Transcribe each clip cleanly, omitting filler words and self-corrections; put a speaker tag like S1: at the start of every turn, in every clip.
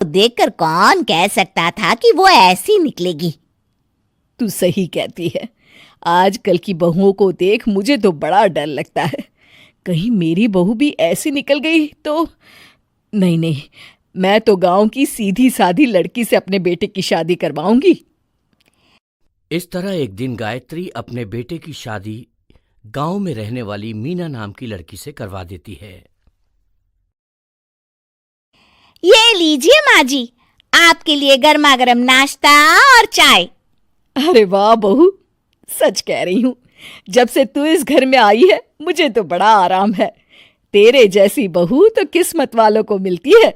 S1: देखकर कौन कह सकता था कि वो ऐसी निकलेगी।
S2: तू सही कहती है। आजकल की बहुओं को देख मुझे तो बड़ा डर लगता है। कहीं मेरी बहू भी ऐसी निकल गई तो। नहीं नहीं, मैं तो गांव की सीधी सादी लड़की से अपने बेटे की शादी करवाऊंगी।
S3: इस तरह एक दिन गायत्री अपने बेटे की शादी गांव में रहने वाली मीना नाम की लड़की से करवा देती है।
S1: ये लीजिए माँ जी, आपके लिए गर्मा गर्म नाश्ता और चाय।
S2: अरे वाह बहू, सच कह रही हूँ, जब से तू इस घर में आई है मुझे तो बड़ा आराम है। तेरे जैसी बहू तो किस्मत वालों को मिलती है।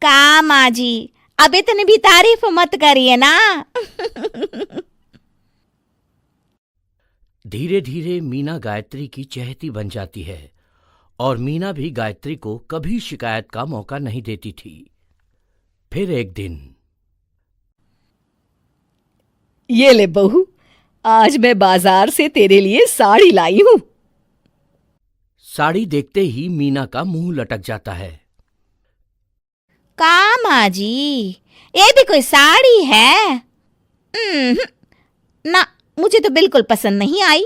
S1: का माँ जी, अब इतनी भी तारीफ मत करिए ना।
S3: धीरे धीरे मीना गायत्री की चहेती बन जाती है और मीना भी गायत्री को कभी शिकायत का मौका नहीं देती थी। फिर एक दिन,
S2: ये ले बहू, आज मैं बाजार से तेरे लिए साड़ी लाई हूं।
S3: साड़ी देखते ही मीना का मुंह लटक जाता है।
S1: का माँ जी, ये भी कोई साड़ी है? ना, मुझे तो बिल्कुल पसंद नहीं आई।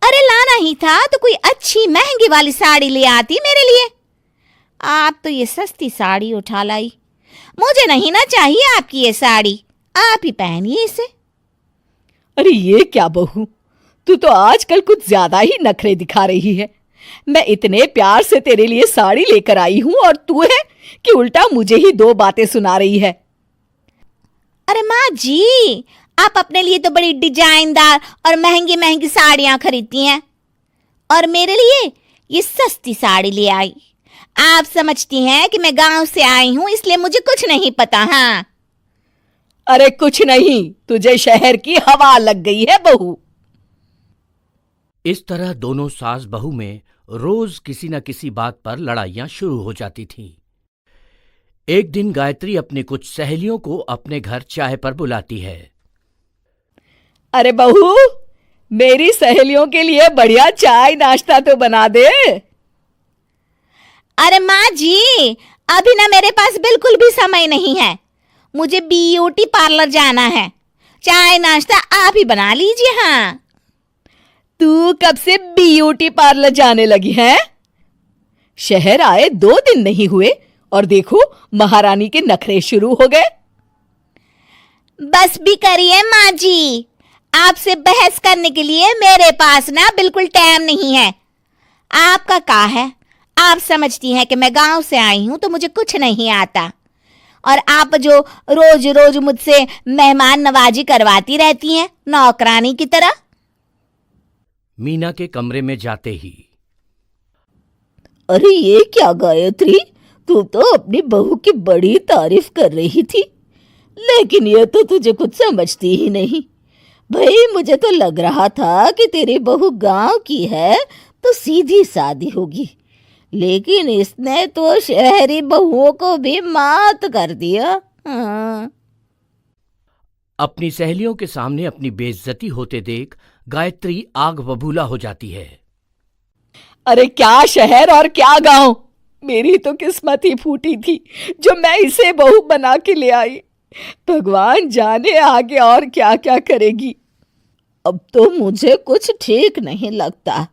S1: अरे लाना ही था तो कोई अच्छी महंगी वाली साड़ी ले आती मेरे लिए। आप तो ये सस्ती साड़ी उठा लाई। मुझे नहीं ना चाहिए आपकी ये साड़ी, आप ही पहनिए इसे।
S2: अरे ये क्या बहू, तू तो आजकल कुछ ज्यादा ही नखरे दिखा रही है। मैं इतने प्यार से तेरे लिए साड़ी लेकर आई हूं और तू है कि उल्टा मुझे ही दो बातें सुना रही है।
S1: अरे माँ जी, आप अपने लिए तो बड़ी डिजाइनदार और महंगी महंगी साड़ियां खरीदती हैं और मेरे लिए ये सस्ती साड़ी ले आई। आप समझती हैं कि मैं गांव से आई हूं इसलिए मुझे कुछ नहीं पता। हाँ,
S2: अरे कुछ नहीं, तुझे शहर की हवा लग गई है बहू।
S3: इस तरह दोनों सास बहू में रोज किसी न किसी बात पर लड़ाइयां शुरू हो जाती थीं। एक दिन गायत्री अपनी कुछ सहेलियों को अपने घर चाय पर बुलाती है।
S2: अरे बहू, मेरी सहेलियों के लिए बढ़िया चाय नाश्ता तो बना दे।
S1: अरे माँ जी, अभी ना मेरे पास बिल्कुल भी समय नहीं है। मुझे ब्यूटी पार्लर जाना है। चाय नाश्ता आप ही बना लीजिए। हाँ,
S2: तू कब से ब्यूटी पार्लर जाने लगी है? शहर आए 2 दिन नहीं हुए और देखो महारानी के नखरे शुरू हो गए।
S1: बस भी करिए माँ जी, आपसे बहस करने के लिए मेरे पास ना बिल्कुल टाइम नहीं है। आपका क्या है, आप समझती हैं कि मैं गांव से आई हूं तो मुझे कुछ नहीं आता और आप जो रोज रोज मुझसे मेहमान नवाजी करवाती रहती हैं नौकरानी की तरह।
S3: मीना के कमरे में जाते ही,
S2: अरे ये क्या गायत्री, तू तो अपनी बहू की बड़ी तारीफ कर रही थी, लेकिन ये तो तुझे कुछ समझती ही नहीं। भाई मुझे तो लग रहा था कि तेरी बहू गांव की है तो सीधी सादी होगी, लेकिन इसने तो शहरी बहुओं को भी मात कर दिया। हाँ।
S3: अपनी सहेलियों के सामने अपनी बेइज्जती होते देख गायत्री आग बबूला हो जाती है।
S2: अरे क्या शहर और क्या गांव, मेरी तो किस्मत ही फूटी थी जो मैं इसे बहू बना के ले आई। भगवान जाने आगे और क्या क्या करेगी। अब तो मुझे कुछ ठीक नहीं लगता।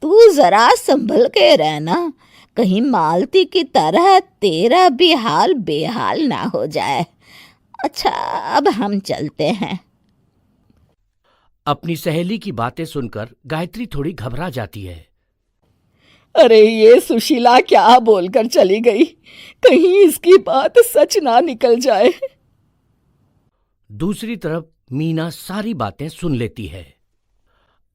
S2: तू जरा संभल के रहना, कहीं मालती की तरह तेरा भी हाल बेहाल ना हो जाए। अच्छा, अब हम चलते हैं।
S3: अपनी सहेली की बातें सुनकर गायत्री थोड़ी घबरा जाती है।
S2: अरे ये सुशीला क्या बोलकर चली गई, कहीं इसकी बात सच ना निकल जाए।
S3: दूसरी तरफ मीना सारी बातें सुन लेती है।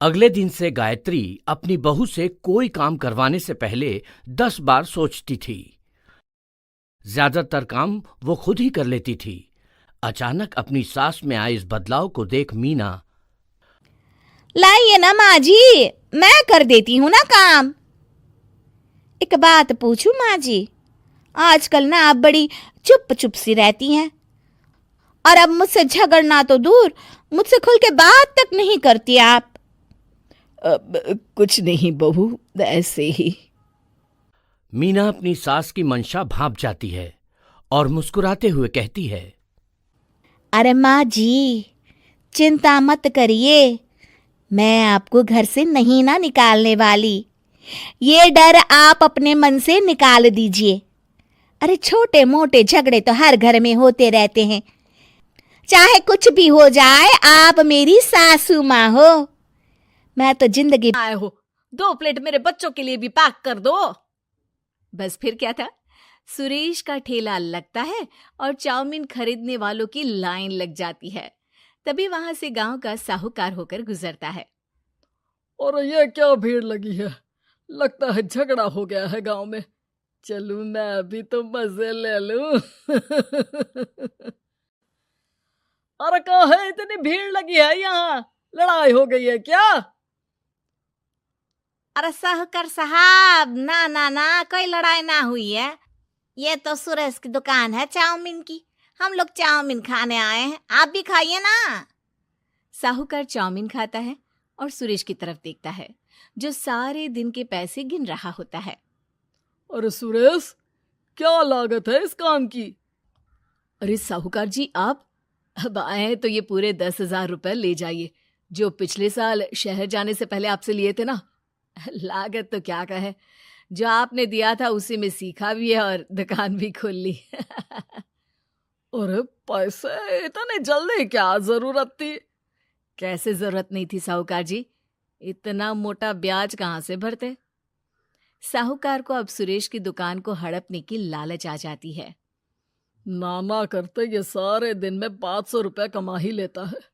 S3: अगले दिन से गायत्री अपनी बहू से कोई काम करवाने से पहले 10 बार सोचती थी। ज्यादातर काम वो खुद ही कर लेती थी। अचानक अपनी सास में आए इस बदलाव को देख मीना,
S1: लाइए ना माँ जी, मैं कर देती हूँ ना काम। एक बात पूछूं माँ जी, आजकल ना आप बड़ी चुप चुप सी रहती हैं और अब मुझसे झगड़ना तो दूर, मुझसे खुल के बात तक नहीं करती आप।
S2: कुछ नहीं बहू, ऐसे ही।
S3: मीना अपनी सास की मंशा भांप जाती है और मुस्कुराते हुए कहती है,
S1: अरे माँ जी, चिंता मत करिए, मैं आपको घर से नहीं ना निकालने वाली। ये डर आप अपने मन से निकाल दीजिए। अरे छोटे मोटे झगड़े तो हर घर में होते रहते हैं, चाहे कुछ भी हो जाए, आप मेरी सासू माँ हो। मैं तो जिंदगी
S2: आए हो, 2 प्लेट मेरे बच्चों के लिए भी पैक कर दो। बस फिर क्या था, सुरेश का ठेला लगता है और चाउमीन खरीदने वालों की लाइन लग जाती है। तभी वहां से गांव का साहूकार होकर गुजरता है।
S4: और ये क्या भीड़ लगी है, लगता है झगड़ा हो गया है गांव में। चलूं मैं भी तो मजे ले लूं। अरे कहाँ है, इतनी भीड़ लगी है यहाँ, लड़ाई हो गई है क्या?
S1: अरे साहूकार साहब, ना ना ना, कोई लड़ाई ना हुई है। ये तो सुरेश की दुकान है चाउमीन की, हम लोग चाउमीन खाने आए हैं, आप भी खाइए ना।
S2: साहूकार चाउमीन खाता है और सुरेश की तरफ देखता है, जो सारे दिन के पैसे गिन रहा होता है।
S4: अरे सुरेश, क्या लागत है इस काम की?
S2: अरे साहूकार जी, आप अब आए हैं तो ये पूरे 10,000 रुपए ले जाइए, जो पिछले साल शहर जाने से पहले आपसे लिए थे ना। लागत तो क्या कहे, जो आपने दिया था उसी में सीखा भी है और दुकान भी खोल ली।
S4: अरे पैसे इतने जल्दी, क्या जरूरत थी?
S2: कैसे जरूरत नहीं थी साहूकार जी, इतना मोटा ब्याज कहाँ से भरते। साहूकार को अब सुरेश की दुकान को हड़पने की लालच आ जाती है।
S4: नाना करते ये सारे दिन में 500 रुपए कमा ही लेता है।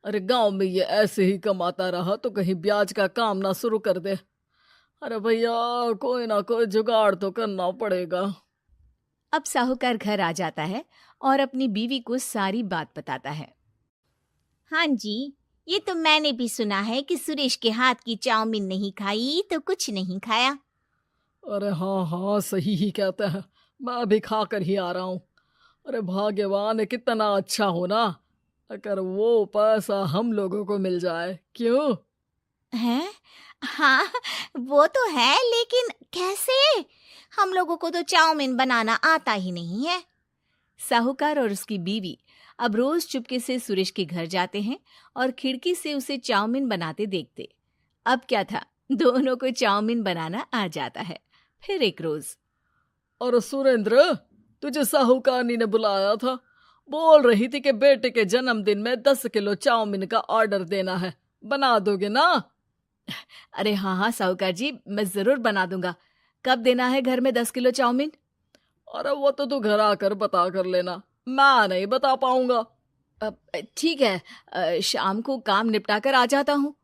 S4: अरे गांव में ये ऐसे ही कमाता रहा तो कहीं ब्याज का काम ना शुरू कर दे। अरे भैया, कोई ना कोई जुगाड़ तो करना पड़ेगा।
S2: अब साहूकार घर आ जाता है और अपनी बीवी को सारी बात बताता है।
S1: हाँ जी, ये तो मैंने भी सुना है कि सुरेश के हाथ की चाउमीन नहीं खाई तो कुछ नहीं खाया।
S4: अरे हाँ हाँ, सही ही कहते हैं, मैं भी खा कर ही आ रहा हूँ। अरे भाग्यवान है, कितना अच्छा हो ना अगर वो पैसा हम लोगों को मिल जाए। क्यों?
S1: हैं? हाँ, वो तो है, लेकिन कैसे? हम लोगों को तो चाउमीन बनाना आता ही नहीं है।
S2: साहूकार और उसकी बीवी अब रोज चुपके से सुरेश के घर जाते हैं और खिड़की से उसे चाउमीन बनाते देखते। अब क्या था, दोनों को चाउमीन बनाना आ जाता है। फिर एक रोज,
S4: और सुरेंद्र, तुझे साहूकारनी ने बुलाया था, बोल रही थी कि बेटे के जन्मदिन में 10 किलो चाउमीन का ऑर्डर देना है, बना दोगे ना?
S2: अरे हाँ हाँ साहूकार जी, मैं जरूर बना दूंगा। कब देना है घर में 10 किलो चाउमीन?
S4: अरे वो तो तू घर आकर बता कर लेना, मैं नहीं बता पाऊंगा।
S2: ठीक है, शाम को काम निपटा कर आ जाता हूँ।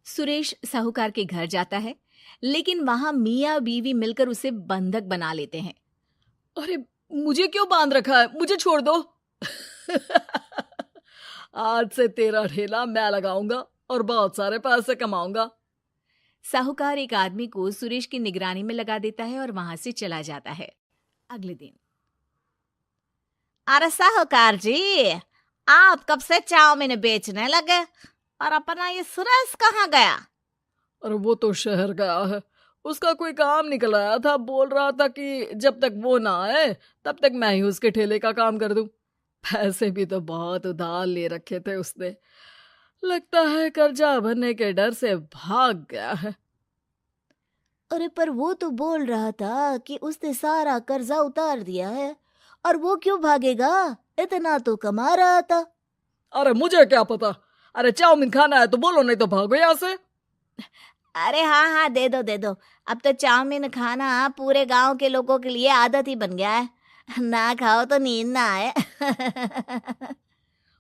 S2: सुरेश साहूकार के घर जाता है, लेकिन वहां मियाँ बीवी मिलकर उसे बंधक बना लेते हैं।
S4: अरे मुझे क्यों बांध रखा है, मुझे छोड़ दो। आज से तेरा ठेला मैं लगाऊंगा और बहुत सारे पैसे कमाऊंगा।
S2: साहूकार एक आदमी को सुरेश की निगरानी में लगा देता है और वहां से चला जाता है। अगले दिन,
S1: अरे साहूकार जी, आप कब से चाउमीन बेचने लगे और अपना ये सुरेश कहाँ गया?
S4: अरे वो तो शहर गया है, उसका कोई काम निकल आया था, बोल रहा था कि जब तक वो ना आए तब तक मैं ही उसके ठेले का काम कर दूं। पैसे भी तो बहुत उधार ले रखे थे उसने, लगता है कर्जा भरने के डर से भाग गया है।
S1: अरे पर वो तो बोल रहा था कि उसने सारा कर्जा उतार दिया है, और वो क्यों भागेगा, इतना तो कमा रहा था।
S4: अरे मुझे क्या पता, अरे चाउमीन खाना है तो बोलो, नहीं तो भागो यहाँ से।
S1: अरे हाँ हाँ, दे दो दे दो, अब तो चाउमीन खाना पूरे गांव के लोगों के लिए आदत ही बन गया है, ना खाओ तो नींद ना आए।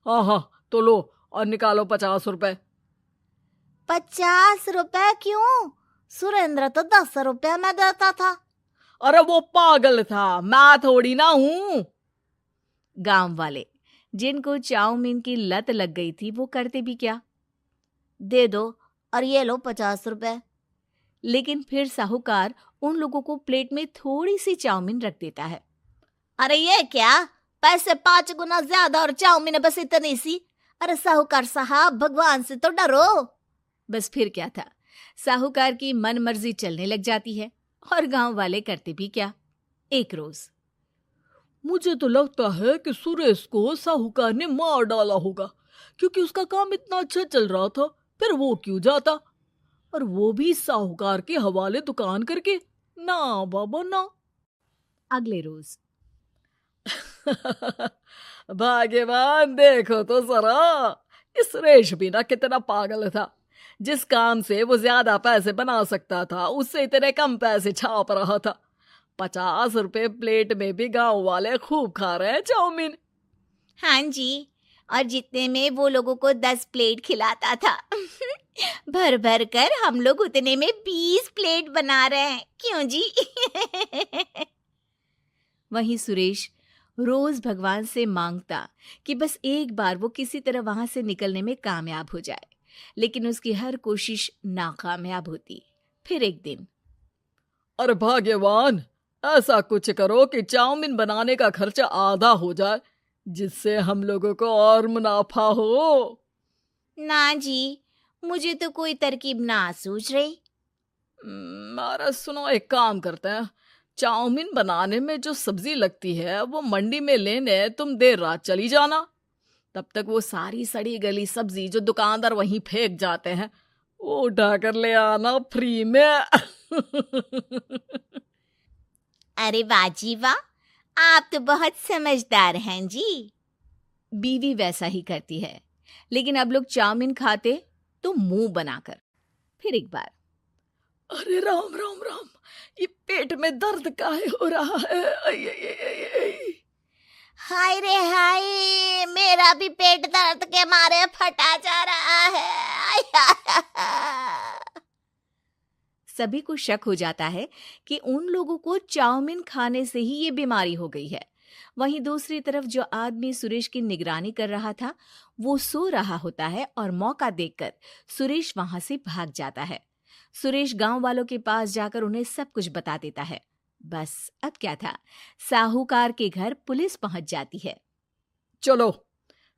S4: हाँ हाँ, तो लो और निकालो 50 रुपए।
S1: 50 रुपए क्यों? सुरेंद्र तो 10 रुपए में देता था।
S4: अरे वो पागल था, मैं थोड़ी ना हूं।
S2: गांव वाले, जिनको चाउमीन की लत लग गई थी, वो करते भी क्या,
S1: दे दो और ये लो 50 रुपए।
S2: लेकिन फिर साहूकार उन लोगों को प्लेट में थोड़ी सी चाउमीन रख देता है।
S1: अरे ये क्या, पैसे 5 गुना ज्यादा और चाउमीन बस इतनी सी। अरे साहूकार साहब, भगवान से तो डरो।
S2: बस फिर क्या था, साहूकार की मन मर्जी चलने लग जाती है
S1: और गांव वाले करते भी क्या। एक रोज
S4: मुझे तो लगता है कि सुरेश को साहूकार ने मार डाला होगा, क्योंकि उसका काम इतना अच्छा चल रहा था, फिर वो क्यों जाता, और वो भी साहूकार के हवाले दुकान करके। ना बाबा ना।
S1: अगले रोज
S4: भाग्यवान, देखो तो जरा, इस सुरेश भी ना कितना पागल था। जिस काम से वो ज्यादा पैसे बना सकता था, उससे इतने कम पैसे छाप रहा था। 50 रुपए प्लेट में भी गांव वाले खूब खा रहे हैं चाउमीन।
S1: हाँ जी, और जितने में वो लोगों को 10 प्लेट खिलाता था। भर भर कर हम लोग उतने में 20 प्लेट बना रहे हैं, क्यों जी? वहीं सुरेश रोज भगवान से मांगता कि बस एक बार वो किसी तरह वहां से निकलने में कामयाब हो जाए, लेकिन उसकी हर कोशिश नाकामयाब होती। फिर एक दिन,
S4: अरे भाग्यवान, ऐसा कुछ करो कि चाउमीन बनाने का खर्चा आधा हो जाए, जिससे हम लोगों को और मुनाफा हो।
S1: ना जी, मुझे तो कोई तरकीब ना सूझ रही।
S4: अरे सुनो, एक काम करते हैं। चाउमीन बनाने में जो सब्जी लगती है वो मंडी में लेने तुम देर रात चली जाना। तब तक वो सारी सड़ी गली सब्जी जो दुकानदार वहीं फेंक जाते हैं, वो उठा कर ले आना फ्री में।
S1: अरे वाह जी वाह, आप तो बहुत समझदार हैं जी। बीवी वैसा ही करती है, लेकिन अब लोग चाउमीन खाते तो मुंह बनाकर। फिर एक बार,
S4: अरे राम राम राम, ये पेट में दर्द काहे हो रहा है? आई, आई, आई, आई, आई।
S1: हाय रे हाय, मेरा भी पेट दर्द के मारे फटा जा रहा है। सभी को शक हो जाता है कि उन लोगों को चाउमीन खाने से ही ये बीमारी हो गई है। वहीं दूसरी तरफ जो आदमी सुरेश की निगरानी कर रहा था, वो सो रहा होता है और मौका देखकर सुरेश वहां से भाग जाता है। सुरेश गांव वालों के पास जाकर उन्हें सब कुछ बता देता है। बस अब क्या था, साहूकार के घर पुलिस पहुंच जाती है।
S4: चलो,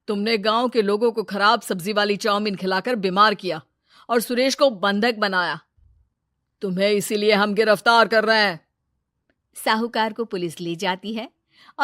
S4: तुमने गांव के लोगों को खराब सब्जी वाली चाउमीन खिलाकर बीमार किया और सुरेश को बंधक बनाया। तुम्हें इसीलिए हम गिरफ्तार कर रहे हैं।
S1: साहूकार को पुलिस ले जाती है